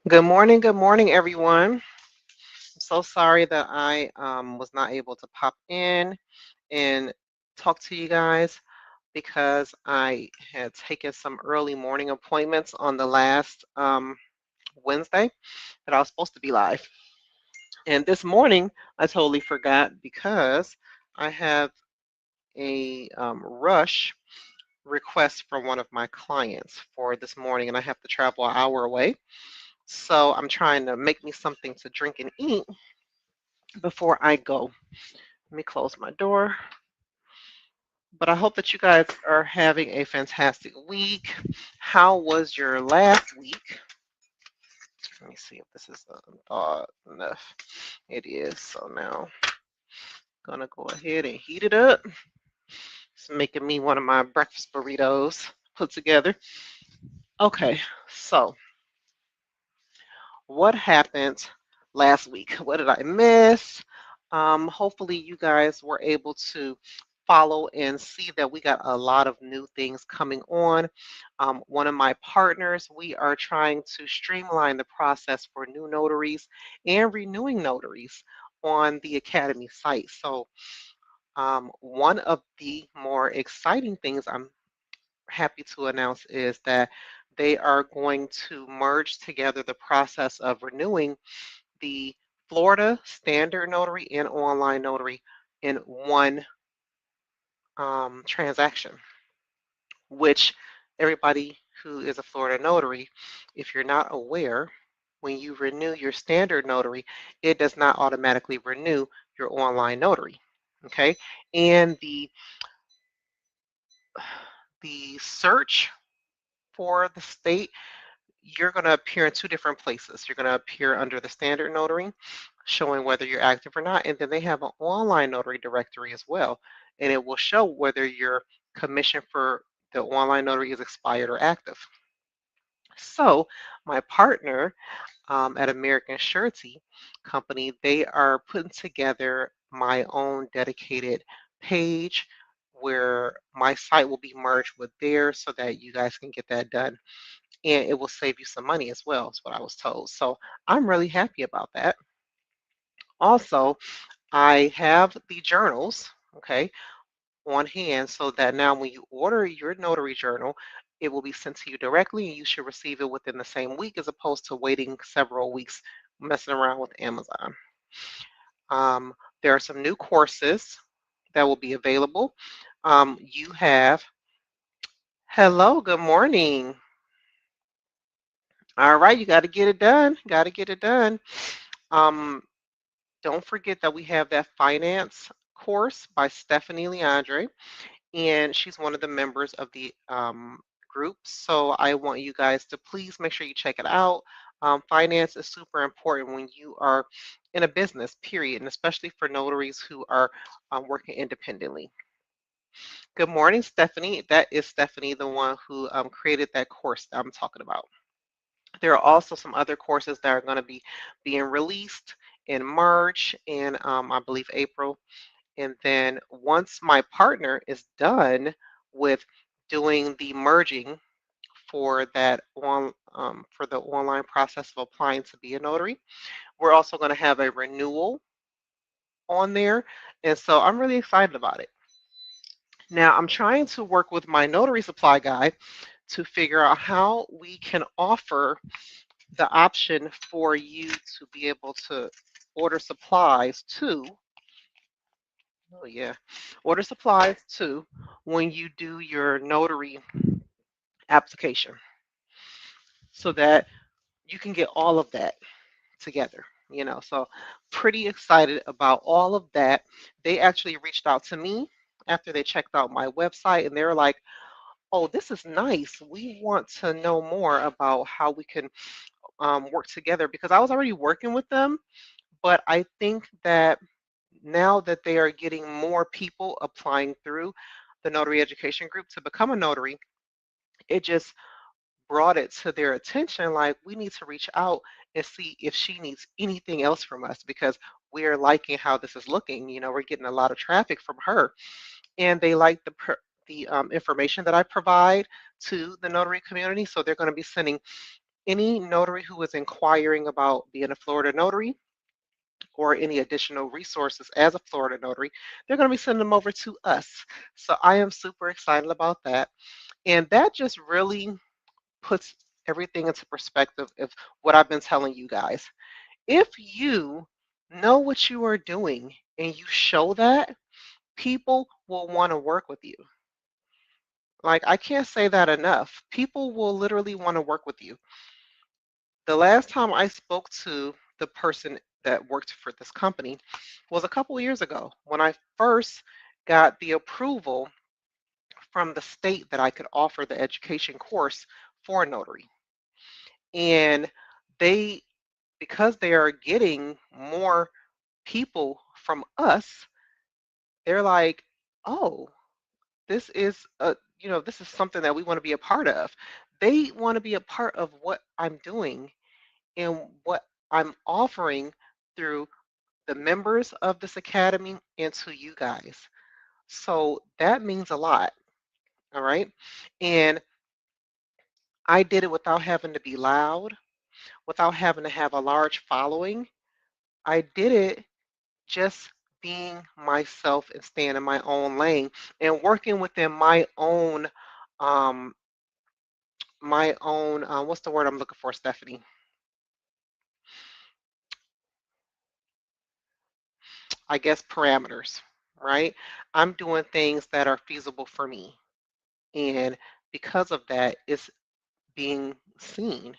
Good morning, everyone. I'm so sorry that I was not able to pop in and talk to you guys because I had taken some early morning appointments on the last Wednesday that I was supposed to be live. And this morning, I totally forgot because I have a rush request from one of my clients for this morning, and I have to travel an hour away. So I'm trying to make me something to drink and eat before I go. Let me close my door. But I hope that you guys are having a fantastic week. How was your last week? Let me see if this is thawed enough. It is. So now I'm gonna go ahead and heat it up. It's making me one of my breakfast burritos put together. Okay, so what happened last week? What did I miss? Hopefully, you guys were able to follow and see that we got a lot of new things coming on. One of my partners, we are trying to streamline the process for new notaries and renewing notaries on the Academy site. So, one of the more exciting things I'm happy to announce is that they are going to merge together the process of renewing the Florida standard notary and online notary in one transaction, which everybody who is a Florida notary, if you're not aware, when you renew your standard notary, it does not automatically renew your online notary. Okay. And the search for the state, you're going to appear in two different places. You're going to appear under the standard notary, showing whether you're active or not. And then they have an online notary directory as well. And it will show whether your commission for the online notary is expired or active. So, my partner at American Surety Company, they are putting together my own dedicated page where my site will be merged with theirs so that you guys can get that done and it will save you some money as well, is what I was told. So I'm really happy about that. Also, I have the journals, okay, on hand so that now when you order your notary journal, it will be sent to you directly and you should receive it within the same week as opposed to waiting several weeks messing around with Amazon. Um, there are some new courses that will be available. You have, hello, good morning. All right, you got to get it done. Got to get it done. Um, Don't forget that we have that finance course by Stephanie Leandre, and she's one of the members of the group. So I want you guys to please make sure you check it out. Finance is super important when you are in a business, period, and especially for notaries who are working independently. Good morning, Stephanie. That is Stephanie, the one who created that course that I'm talking about. There are also some other courses that are going to be being released in March and I believe April. And then once my partner is done with doing the merging for that for the online process of applying to be a notary, we're also going to have a renewal on there. And so I'm really excited about it. Now I'm trying to work with my notary supply guy to figure out how we can offer the option for you to be able to order supplies too. Oh yeah, order supplies too when you do your notary application, so that you can get all of that together. So pretty excited about all of that. They actually reached out to me after they checked out my website, and they were like, "Oh, this is nice. We want to know more about how we can work together," because I was already working with them. But I think that now that they are getting more people applying through the notary education group to become a notary, it just brought it to their attention like we need to reach out and see if she needs anything else from us because we're liking how this is looking. We're getting a lot of traffic from her, and they like the information that I provide to the notary community. So they're going to be sending Any notary who is inquiring about being a Florida notary or any additional resources as a Florida notary, they're going to be sending them over to us. So I am super excited about that. And that just really puts everything into perspective of what I've been telling you guys. If you know what you are doing and you show that, people will want to work with you. Like, I can't say that enough. People will literally want to work with you. The last time I spoke to the person that worked for this company was a couple years ago when I first got the approval from the state that I could offer the education course for a notary. And they, because they are getting more people from us, they're like, oh, this is this is something that we want to be a part of. They want to be a part of what I'm doing and what I'm offering through the members of this academy and to you guys. So that means a lot. All right. And I did it without having to be loud, without having to have a large following. I did it just being myself and staying in my own lane and working within um my own what's the word I'm looking for, Stephanie? I guess parameters, right? I'm doing things that are feasible for me. And because of that, it's being seen.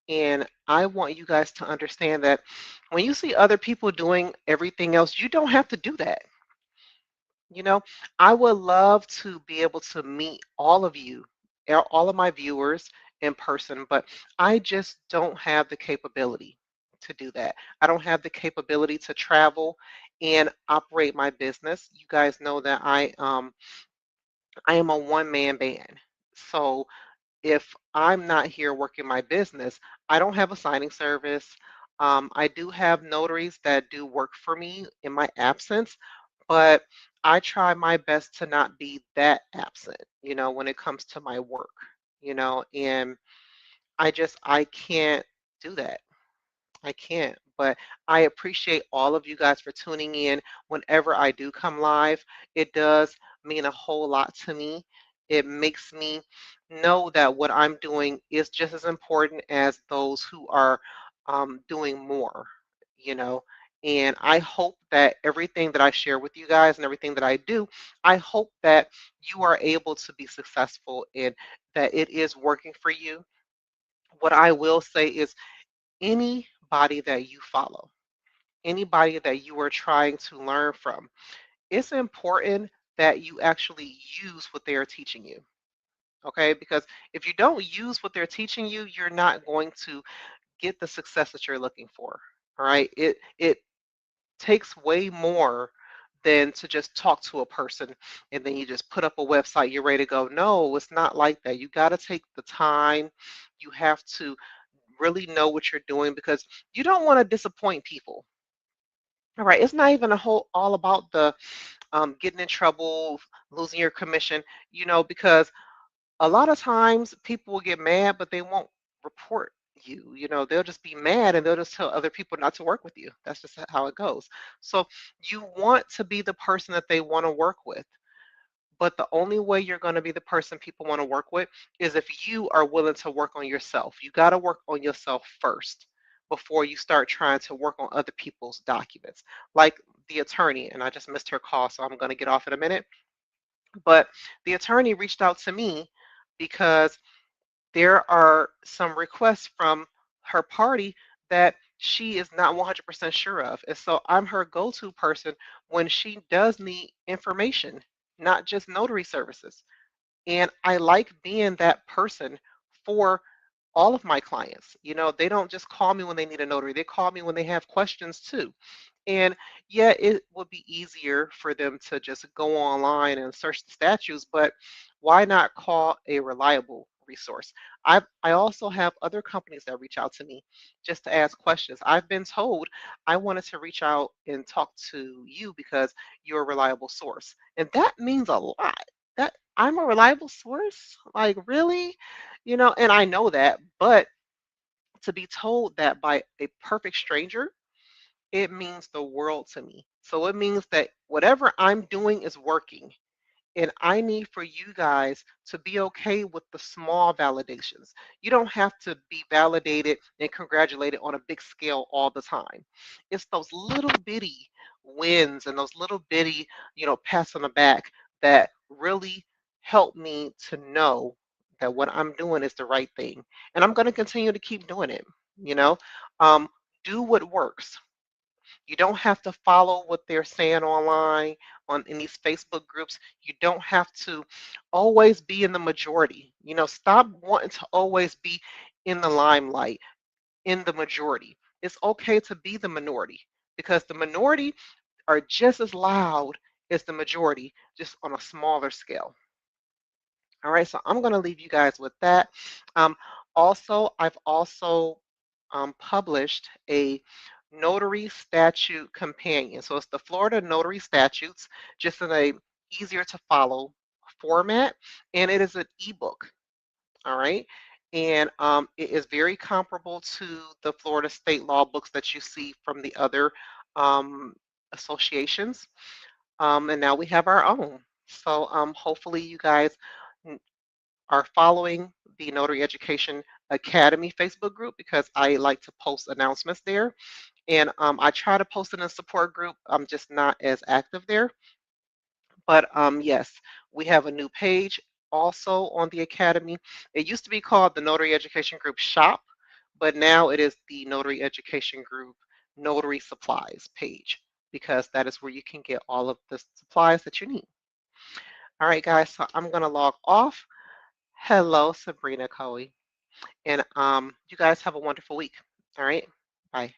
And I want you guys to understand that when you see other people doing everything else, you don't have to do that. You know, I would love to be able to meet all of you, all of my viewers in person, but I just don't have the capability to do that. I don't have the capability to travel and operate my business. You guys know that I am a one-man band. So if I'm not here working my business, I don't have a signing service. I do have notaries that do work for me in my absence, but I try my best to not be that absent, when it comes to my work, and I can't do that. I can't, but I appreciate all of you guys for tuning in whenever I do come live. It does mean a whole lot to me. It makes me know that what I'm doing is just as important as those who are doing more, you know. And I hope that everything that I share with you guys and everything that I do, I hope that you are able to be successful and that it is working for you. What I will say is anybody that you follow, anybody that you are trying to learn from, it's important that you actually use what they are teaching you. Okay, because if you don't use what they're teaching you, you're not going to get the success that you're looking for. All right, it takes way more than to just talk to a person and then you just put up a website, you're ready to go. No, it's not like that. You got to take the time. You have to really know what you're doing because you don't want to disappoint people. All right, it's not even a whole all about the getting in trouble, losing your commission, because a lot of times people will get mad, but they won't report you. They'll just be mad and they'll just tell other people not to work with you. That's just how it goes. So you want to be the person that they want to work with. But the only way you're going to be the person people want to work with is if you are willing to work on yourself. You got to work on yourself first before you start trying to work on other people's documents. Like the attorney, and I just missed her call, so I'm going to get off in a minute. But the attorney reached out to me because there are some requests from her party that she is not 100% sure of. And so I'm her go to person when she does need information, not just notary services. And I like being that person for all of my clients. They don't just call me when they need a notary, they call me when they have questions too. And yeah, it would be easier for them to just go online and search the statutes, but why not call a reliable resource? I also have other companies that reach out to me just to ask questions. I've been told I wanted to reach out and talk to you because you're a reliable source. And that means a lot. That I'm a reliable source? Like really? And I know that, but To be told that by a perfect stranger, it means the world to me. So it means that whatever I'm doing is working. And I need for you guys to be okay with the small validations. You don't have to be validated and congratulated on a big scale all the time. It's those little bitty wins and those little bitty, pats on the back that really help me to know that what I'm doing is the right thing. And I'm going to continue to keep doing it, you know. Um, do what works. You don't have to follow what they're saying online in these Facebook groups. You don't have to always be in the majority. Stop wanting to always be in the limelight, in the majority. It's okay to be the minority because the minority are just as loud as the majority, just on a smaller scale. All right, so I'm going to leave you guys with that. Um, I've also published a notary statute companion. So it's the Florida Notary Statutes, just in a easier to follow format, and it is an ebook. All right, and it is very comparable to the Florida state law books that you see from the other um, associations. And now we have our own. So hopefully you guys are following the Notary Education Academy Facebook group because I like to post announcements there. And I try to post in a support group. I'm just not as active there. But yes, we have a new page also on the Academy. It used to be called the Notary Education Group Shop, but now it is the Notary Education Group Notary Supplies page because that is where you can get all of the supplies that you need. All right, guys, so I'm going to log off. Hello, Sabrina Coe. And you guys have a wonderful week. All right. Bye.